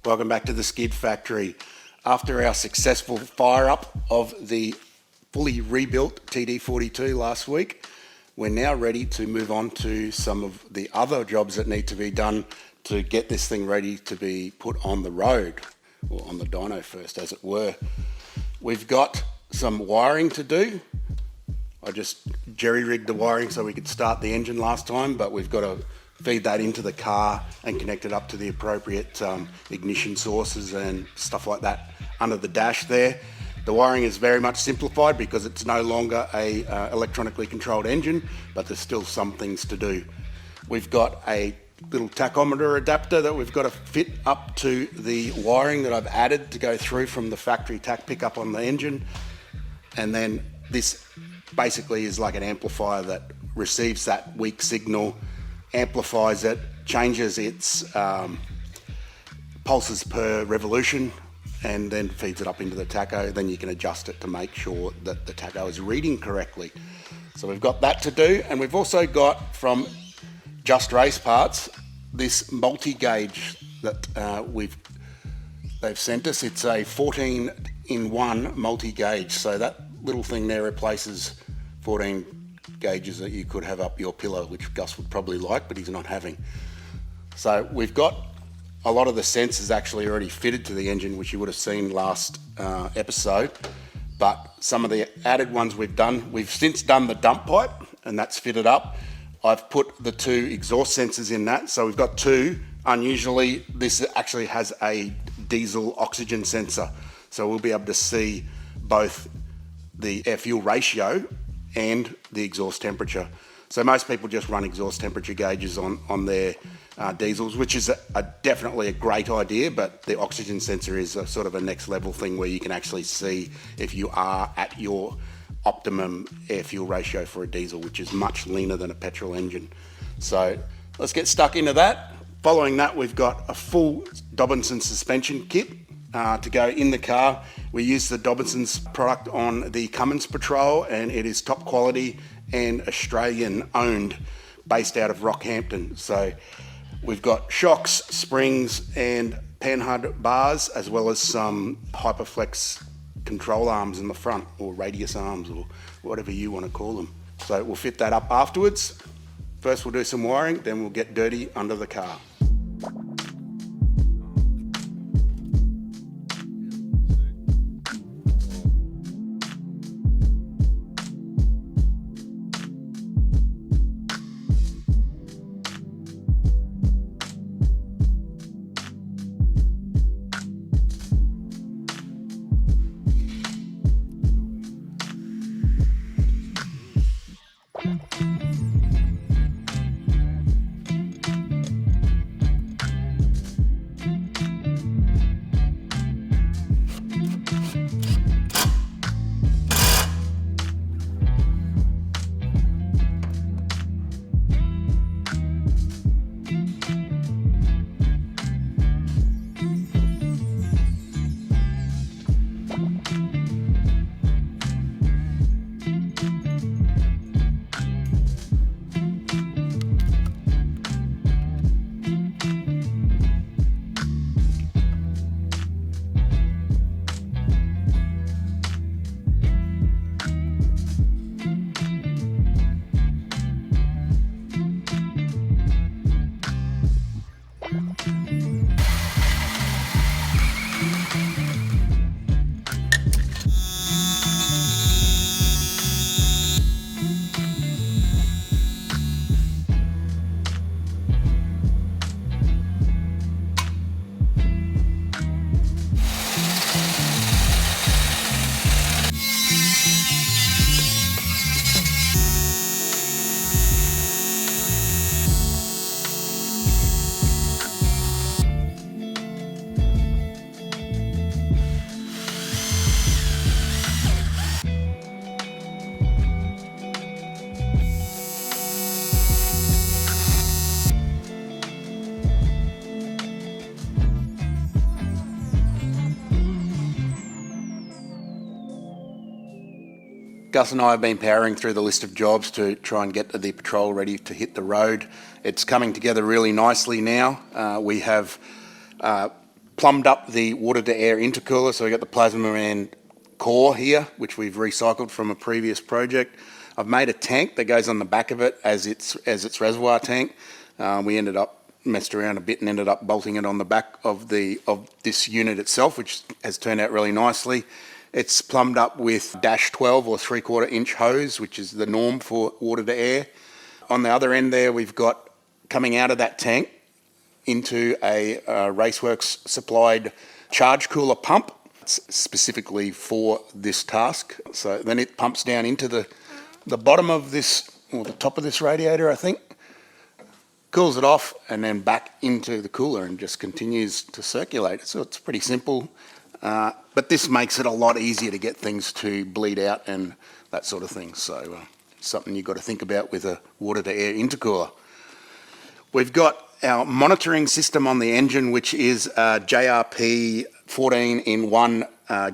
Welcome back to the Skid Factory. After our successful fire-up of the Fully Rebuilt TD42 last week, we're now ready to move on to some of the other jobs that need to be done to get this thing ready to be put on the road, or on the dyno first, as it were. We've got some wiring to do. I just jerry-rigged the wiring so we could start the engine last time, but we've got to feed that into the car and connect it up to the appropriate ignition sources and stuff like that under the dash there. The wiring is very much simplified because it's no longer a electronically controlled engine, but there's still some things to do. We've got a little tachometer adapter that we've got to fit up to the wiring that I've added to go through from the factory tach pickup on the engine. And then this basically is like an amplifier that receives that weak signal, amplifies it, changes its pulses per revolution, and then feeds it up into the tacho. Then you can adjust it to make sure that the tacho is reading correctly. So we've got that to do, and we've also got from Just Race Parts this multi-gauge that they've sent us. It's a 14-in-1 multi-gauge, so that little thing there replaces 14 gauges that you could have up your pillow, which Gus would probably like, but he's not having. So we've got a lot of the sensors actually already fitted to the engine, which you would have seen last episode, but some of the added ones we've since done the dump pipe, and that's fitted up. I've put the two exhaust sensors in that, so we've got two. Unusually, this actually has a diesel oxygen sensor, so we'll be able to see both the air-fuel ratio and the exhaust temperature. So most people just run exhaust temperature gauges on their diesels, which is definitely a great idea, but the oxygen sensor is a sort of a next level thing where you can actually see if you are at your optimum air-fuel ratio for a diesel, which is much leaner than a petrol engine. So let's get stuck into that. Following that, we've got a full Dobinsons suspension kit to go in the car. We use the Dobinsons product on the Cummins Patrol, and it is top quality and Australian owned, based out of Rockhampton. So we've got shocks, springs and panhard bars, as well as some Hyperflex control arms in the front, or radius arms, or whatever you want to call them. So we'll fit that up afterwards. First we'll do some wiring, then we'll get dirty under the car. Gus and I have been powering through the list of jobs to try and get the Patrol ready to hit the road. It's coming together really nicely now. We have plumbed up the water to air intercooler, so we got the plasma and core here, which we've recycled from a previous project. I've made a tank that goes on the back of it as its reservoir tank. We messed around a bit and ended up bolting it on the back of this unit itself, which has turned out really nicely. It's plumbed up with -12 or 3/4 inch hose, which is the norm for water to air. On the other end there, we've got coming out of that tank into a Raceworks supplied charge cooler pump specifically for this task. So then it pumps down into the bottom of this, or the top of this radiator, I think, cools it off, and then back into the cooler and just continues to circulate. So it's pretty simple, but this makes it a lot easier to get things to bleed out and that sort of thing. So something you've got to think about with a water to air intercooler. We've got our monitoring system on the engine, which is a JRP 14-in-1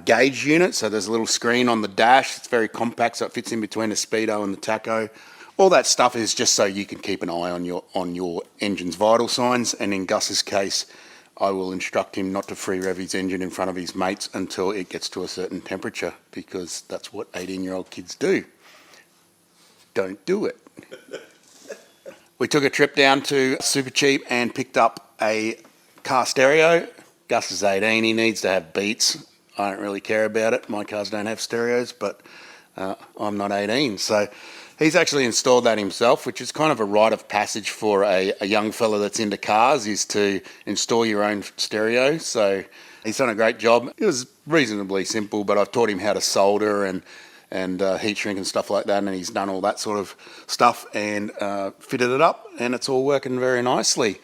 gauge unit. So there's a little screen on the dash. It's very compact, so it fits in between the speedo and the tacho. All that stuff is just so you can keep an eye on your engine's vital signs. And in Gus's case, I will instruct him not to free rev his engine in front of his mates until it gets to a certain temperature, because that's what 18-year-old kids do. Don't do it. We took a trip down to Supercheap and picked up a car stereo. Gus is 18, he needs to have Beats. I don't really care about it. My cars don't have stereos, but I'm not 18. So he's actually installed that himself, which is kind of a rite of passage for a young fella that's into cars, is to install your own stereo. So he's done a great job. It was reasonably simple, but I've taught him how to solder and heat shrink and stuff like that, and he's done all that sort of stuff and fitted it up, and it's all working very nicely.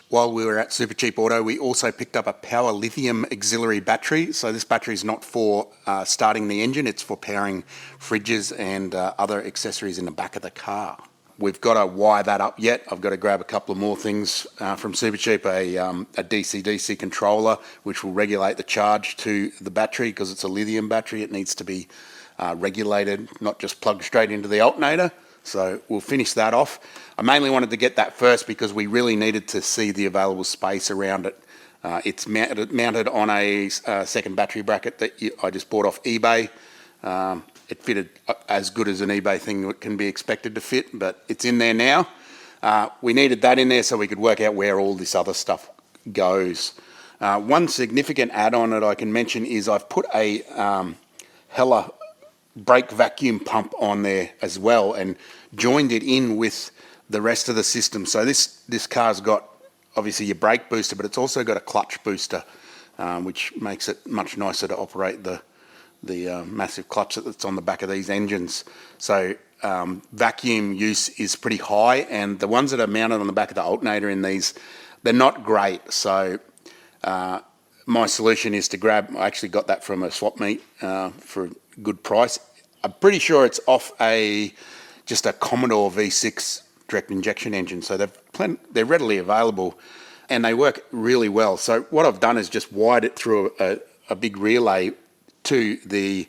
While we were at Supercheap Auto, we also picked up a power lithium auxiliary battery. So this battery is not for starting the engine, it's for powering fridges and other accessories in the back of the car. We've got to wire that up yet. I've got to grab a couple of more things from Supercheap, a DC-DC controller, which will regulate the charge to the battery, because it's a lithium battery. It needs to be regulated, not just plugged straight into the alternator. So we'll finish that off. I mainly wanted to get that first because we really needed to see the available space around it. It's mounted on a second battery bracket that I just bought off eBay. It fitted as good as an eBay thing can be expected to fit, but it's in there now. We needed that in there so we could work out where all this other stuff goes. One significant add-on that I can mention is I've put a Hella brake vacuum pump on there as well, and joined it in with the rest of the system. So this car's got obviously your brake booster, but it's also got a clutch booster, which makes it much nicer to operate the massive clutch that's on the back of these engines. So vacuum use is pretty high, and the ones that are mounted on the back of the alternator in these, they're not great. So my solution is to grab, I actually got that from a swap meet for a good price. I'm pretty sure it's off just a Commodore V6 direct injection engine. So they're readily available and they work really well. So what I've done is just wired it through a big relay to the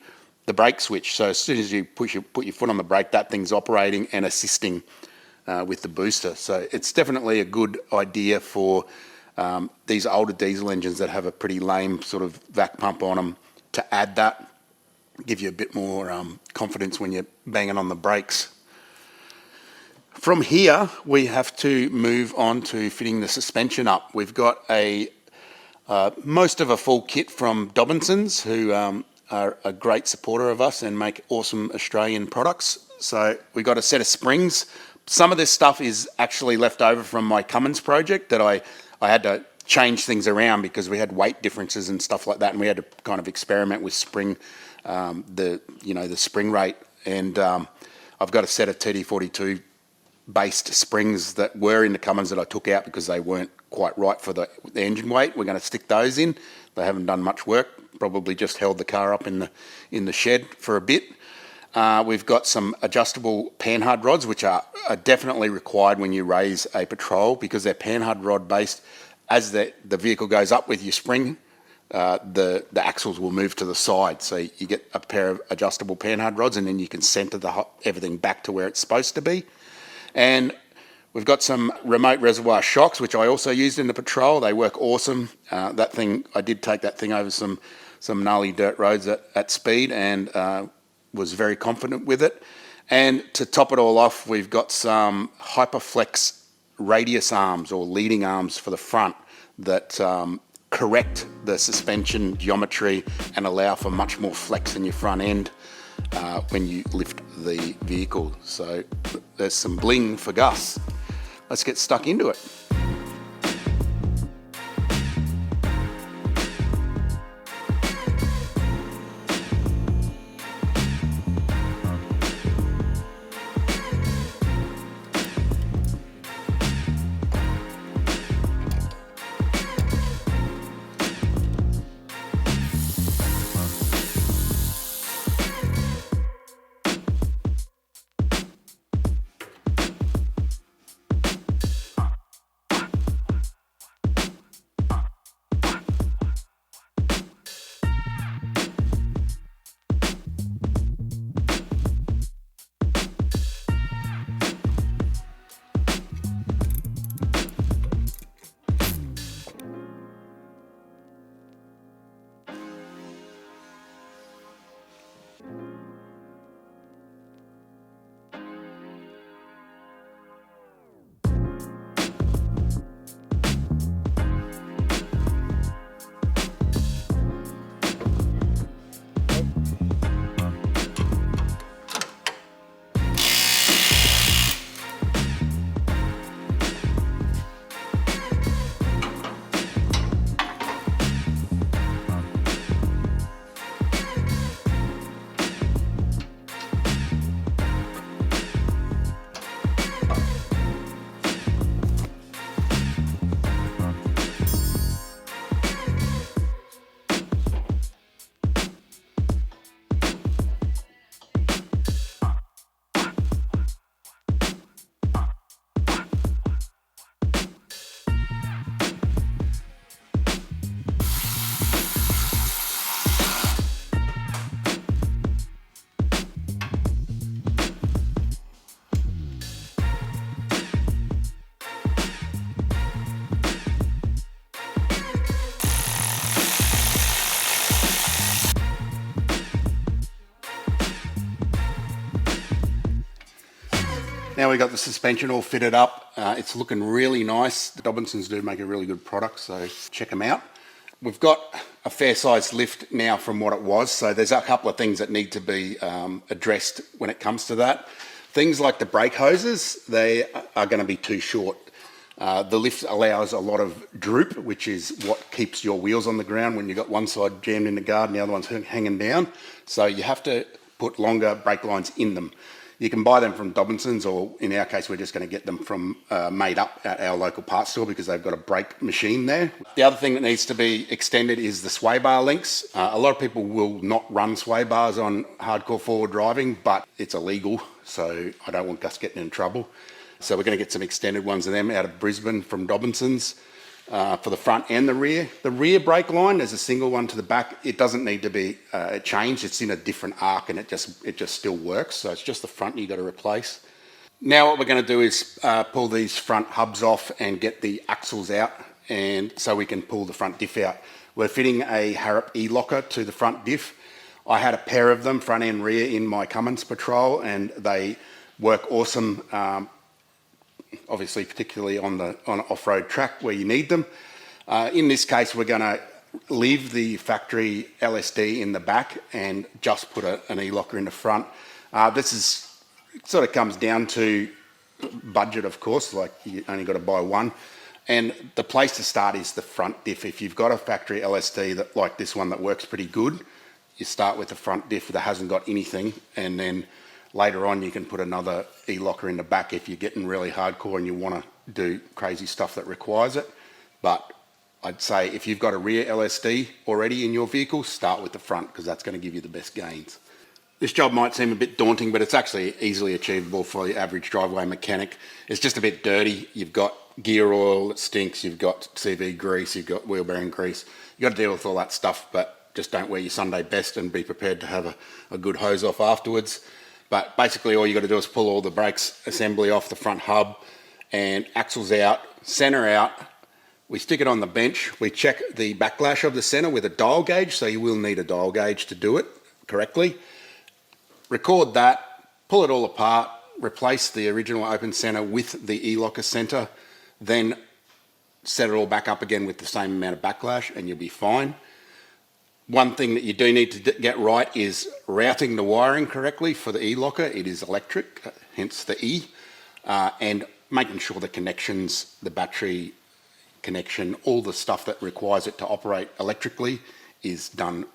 brake switch. So as soon as you put your foot on the brake, that thing's operating and assisting with the booster. So it's definitely a good idea for these older diesel engines that have a pretty lame sort of vac pump on them, to add that, give you a bit more confidence when you're banging on the brakes. From here, we have to move on to fitting the suspension up. We've got most of a full kit from Dobinsons, who are a great supporter of us and make awesome Australian products. So we got a set of springs. Some of this stuff is actually left over from my Cummins project that I had to change things around because we had weight differences and stuff like that, and we had to kind of experiment with spring, the spring rate. And I've got a set of TD42 based springs that were in the Cummins that I took out because they weren't quite right for the engine weight. We're going to stick those in. They haven't done much work, probably just held the car up in the shed for a bit. We've got some adjustable panhard rods, which are definitely required when you raise a patrol, because they're panhard rod based. As the vehicle goes up with your spring, the axles will move to the side. So you get a pair of adjustable panhard rods, and then you can centre everything back to where it's supposed to be. And We've got some Remote Reservoir Shocks, which I also used in the patrol. They work awesome. That thing, I did take that thing over some gnarly dirt roads at speed and was very confident with it. And to top it all off, we've got some Hyperflex radius arms or leading arms for the front that correct the suspension geometry and allow for much more flex in your front end when you lift the vehicle. So there's some bling for Gus. Let's get stuck into it. Now we've got the suspension all fitted up. It's looking really nice. The Dobinsons do make a really good product, so check them out. We've got a fair sized lift now from what it was, so there's a couple of things that need to be addressed when it comes to that. Things like the brake hoses, they are going to be too short. The lift allows a lot of droop, which is what keeps your wheels on the ground when you've got one side jammed in the guard and the other one's hanging down. So you have to put longer brake lines in them. You can buy them from Dobinsons, or in our case, we're just going to get them from made up at our local parts store because they've got a brake machine there. The other thing that needs to be extended is the sway bar links. A lot of people will not run sway bars on hardcore forward driving, but it's illegal, so I don't want Gus getting in trouble. So we're going to get some extended ones of them out of Brisbane from Dobinsons for the front and the rear. The rear brake line, there's a single one to the back. It doesn't need to be changed. It's in a different arc and it just still works. So it's just the front you got to replace. Now what we're going to do is pull these front hubs off and get the axles out, and so we can pull the front diff out. We're fitting a Harrop E-locker to the front diff. I had a pair of them, front and rear, in my Cummins Patrol, and they work awesome. Obviously, particularly on an off-road track where you need them. In this case, we're going to leave the factory LSD in the back and just put an E-locker in the front. This is sort of comes down to budget, of course, like you only got to buy one. And the place to start is the front diff. If you've got a factory LSD that, like this one, that works pretty good, you start with the front diff that hasn't got anything, and then later on, you can put another E-locker in the back if you're getting really hardcore and you want to do crazy stuff that requires it. But I'd say if you've got a rear LSD already in your vehicle, start with the front because that's going to give you the best gains. This job might seem a bit daunting, but it's actually easily achievable for the average driveway mechanic. It's just a bit dirty. You've got gear oil that stinks, you've got CV grease, you've got wheel bearing grease. You've got to deal with all that stuff, but just don't wear your Sunday best and be prepared to have a good hose off afterwards. But basically all you got to do is pull all the brakes assembly off the front hub and axles out, center out. We stick it on the bench. We check the backlash of the center with a dial gauge, so you will need a dial gauge to do it correctly. Record that, pull it all apart, replace the original open center with the e-locker center, then set it all back up again with the same amount of backlash and you'll be fine. One thing that you do need to get right is routing the wiring correctly for the e-locker. It is electric, hence the E, and making sure the connections, the battery connection, all the stuff that requires it to operate electrically is done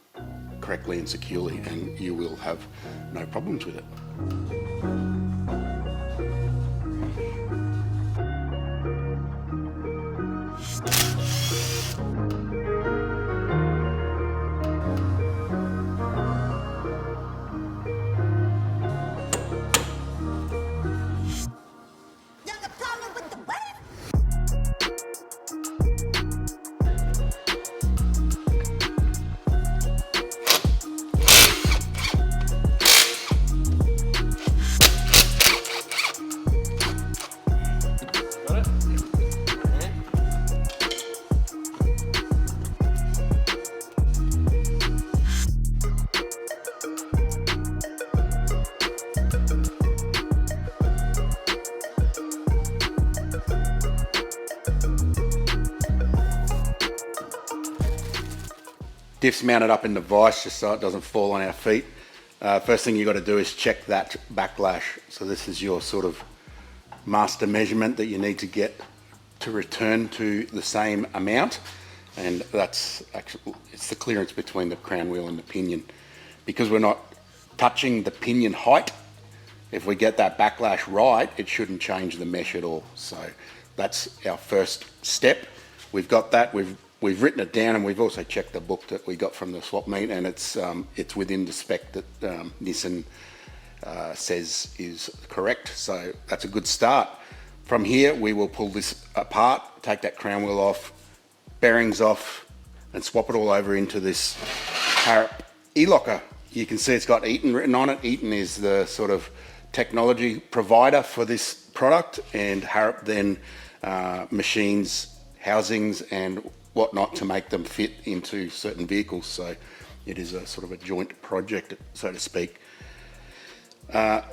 correctly and securely, and you will have no problems with it. Diff's mounted up in the vise just so it doesn't fall on our feet. First thing you've got to do is check that backlash. So this is your sort of master measurement that you need to get to return to the same amount, and that's actually, it's the clearance between the crown wheel and the pinion. Because we're not touching the pinion height, if we get that backlash right, it shouldn't change the mesh at all. So that's our first step. We've got that, we've written it down, and we've also checked the book that we got from the swap meet, and it's within the spec that Nissan says is correct. So that's a good start. From here, we will pull this apart, take that crown wheel off, bearings off, and swap it all over into this Harrop e-locker. You can see it's got Eaton written on it. Eaton is the sort of technology provider for this product, and Harrop then machines housings and whatnot to make them fit into certain vehicles. So it is a sort of a joint project, so to speak.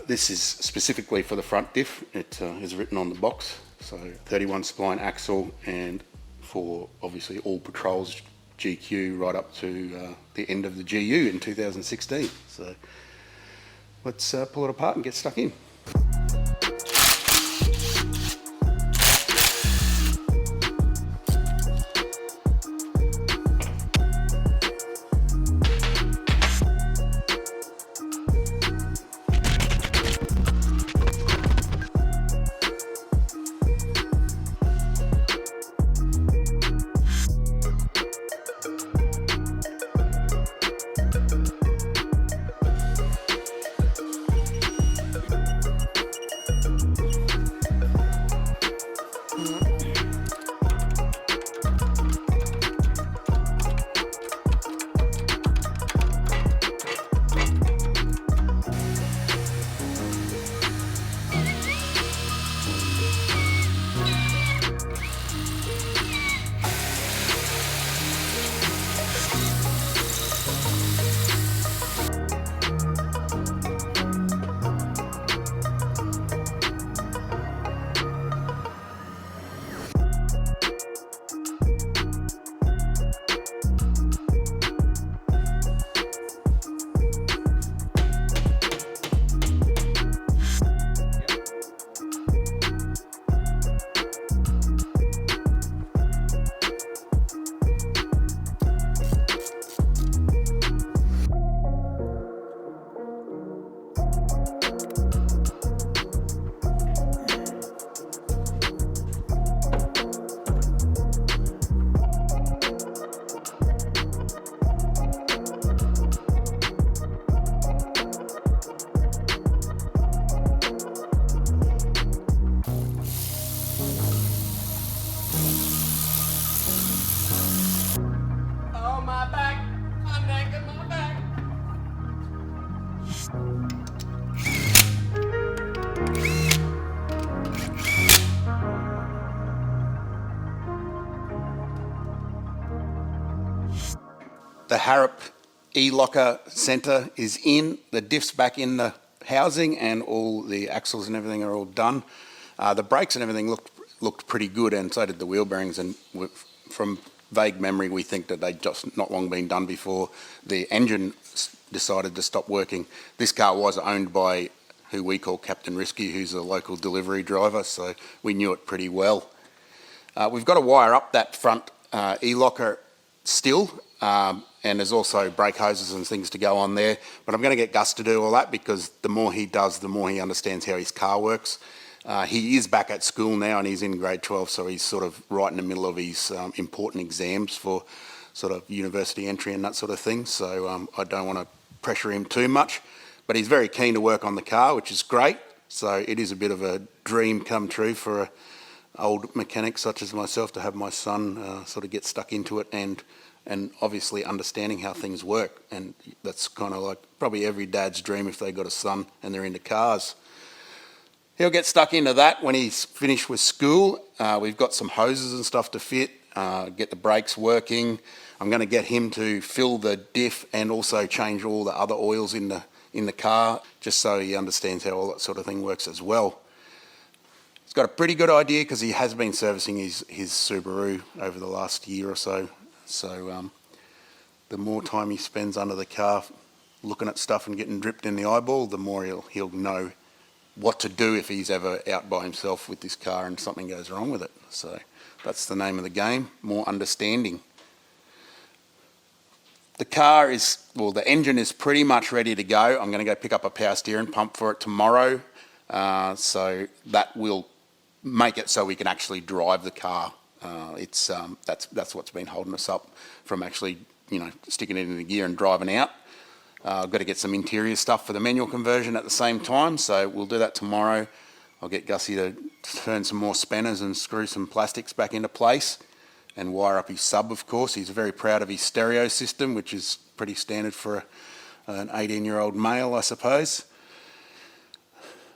This is specifically for the front diff. It is written on the box. So 31 spline axle, and for obviously all patrols GQ right up to the end of the GU in 2016. So let's pull it apart and get stuck in. the Harrop E-locker centre is in, the diff's back in the housing, and all the axles and everything are all done. The brakes and everything looked pretty good, and so did the wheel bearings, and from vague memory we think that they'd just not long been done before the engine decided to stop working. This car was owned by who we call Captain Risky, who's a local delivery driver, so we knew it pretty well. We've got to wire up that front E-locker still, and there's also brake hoses and things to go on there, but I'm going to get Gus to do all that, because the more he does, the more he understands how his car works. He is back at school now, and he's in grade 12, so he's sort of right in the middle of his important exams for sort of university entry and that sort of thing, so I don't want to pressure him too much, but he's very keen to work on the car, which is great. So it is a bit of a dream come true for an old mechanic such as myself to have my son sort of get stuck into it, and obviously understanding how things work. And that's kind of like probably every dad's dream if they got a son and they're into cars. He'll get stuck into that when he's finished with school. We've got some hoses and stuff to fit, get the brakes working. I'm going to get him to fill the diff and also change all the other oils in the car, just so he understands how all that sort of thing works as well. He's got a pretty good idea because he has been servicing his Subaru over the last year or so. So the more time he spends under the car looking at stuff and getting dripped in the eyeball, the more he'll know what to do if he's ever out by himself with this car and something goes wrong with it. So that's the name of the game, more understanding. The car is, well, the engine is pretty much ready to go. I'm going to go pick up a power steering pump for it tomorrow. So that will make it so we can actually drive the car. That's what's been holding us up from actually, sticking it in the gear and driving out. I've got to get some interior stuff for the manual conversion at the same time, so we'll do that tomorrow. I'll get Gussie to turn some more spanners and screw some plastics back into place and wire up his sub, of course. He's very proud of his stereo system, which is pretty standard for an 18-year-old male, I suppose.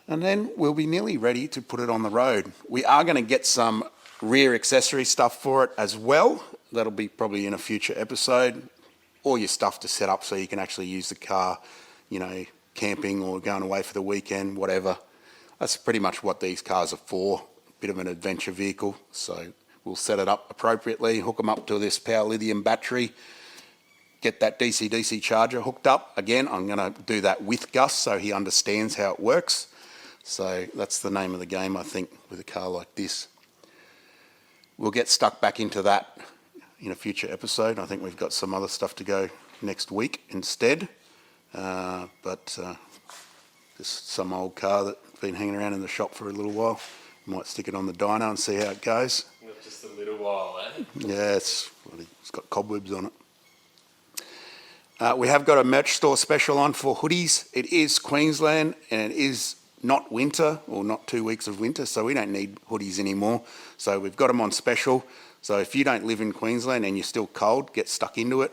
And then we'll be nearly ready to put it on the road. We are going to get some rear accessory stuff for it as well. That'll be probably in a future episode. All your stuff to set up so you can actually use the car, camping or going away for the weekend, whatever. That's pretty much what these cars are for, a bit of an adventure vehicle. So we'll set it up appropriately, hook them up to this power lithium battery, get that DC-DC charger hooked up. Again, I'm going to do that with Gus so he understands how it works. So that's the name of the game, I think, with a car like this. We'll get stuck back into that in a future episode. I think we've got some other stuff to go next week instead. But just some old car that's been hanging around in the shop for a little while. Might stick it on the dyno and see how it goes. Not just a little while, eh? Yeah, it's got cobwebs on it. We have got a merch store special on for hoodies. It is Queensland and it is not winter, or not 2 weeks of winter, so we don't need hoodies anymore. So we've got them on special. So if you don't live in Queensland and you're still cold, get stuck into it.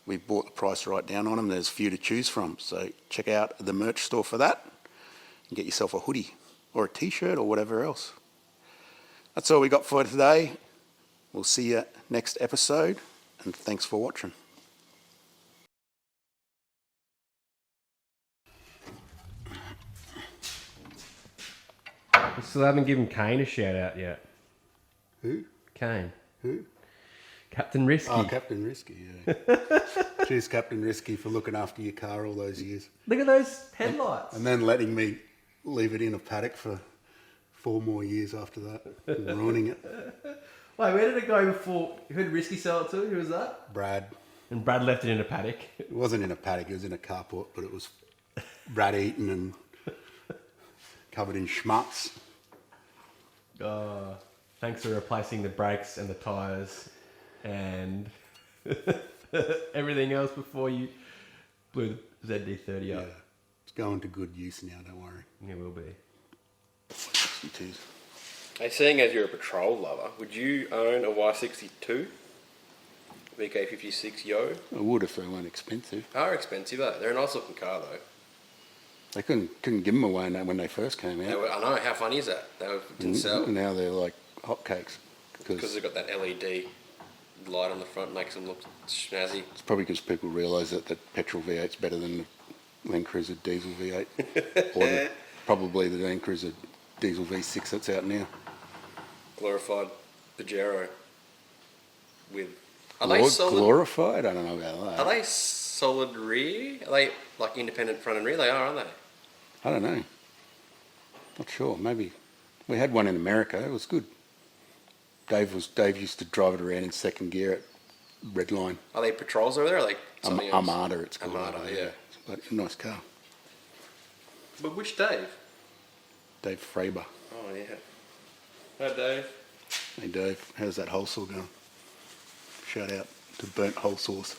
We've brought the price right down on them. There's a few to choose from. So check out the merch store for that and get yourself a hoodie or a t-shirt or whatever else. That's all we got for today. We'll see you next episode, and thanks for watching. We still haven't given Kane a shout out yet. Who? Kane. Who? Captain Risky. Oh, Captain Risky, yeah. Cheers, Captain Risky, for looking after your car all those years. Look at those headlights. And then letting me leave it in a paddock for 4 more years after that, and ruining it. Wait, where did it go before? Who did Risky sell it to? Who was that? Brad. And Brad left it in a paddock. It wasn't in a paddock, it was in a carport, but it was Brad eaten and covered in schmutz. Thanks for replacing the brakes and the tyres and everything else before you blew the ZD30 up. Yeah, it's going to good use now, don't worry. It will be. 62s. Hey, seeing as you're a patrol lover, would you own a Y62 VK56 Yo? I would if they weren't expensive. They are expensive, eh? They're a nice looking car though. They couldn't give them away when they first came out. I know, how funny is that? They didn't sell. Now they're like hotcakes. Because they've got that LED light on the front makes them look snazzy. It's probably because people realise that the petrol V8's better than the Land Cruiser diesel V8. Or probably the Land Cruiser diesel V6 that's out now. Glorified Pajero with... Are they solid? Glorified? I don't know about that. Are they solid rear? Are they like independent front and rear? They are, aren't they? I don't know. Not sure. Maybe. We had one in America. It was good. Dave used to drive it around in second gear at Red Line. Are they patrols over there? Or are they something else? Armada, it's called. Armada, yeah. But a nice car. But which Dave? Dave Fraber. Oh, yeah. Hi, Dave. Hey Dave, how's that whole saw going? Shout out to Burnt Whole Sauce.